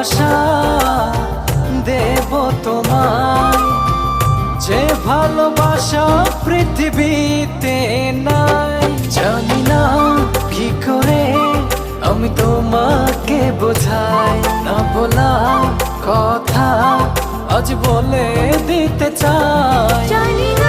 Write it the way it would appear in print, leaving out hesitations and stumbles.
ভালোবাসা দেব তোমায়, যে ভালোবাসা পৃথিবীতে নাই। জানি না কি করে আমি তোমাকে বোঝাই, না বলা কথা আজ বলে দিতে চাই। জানি না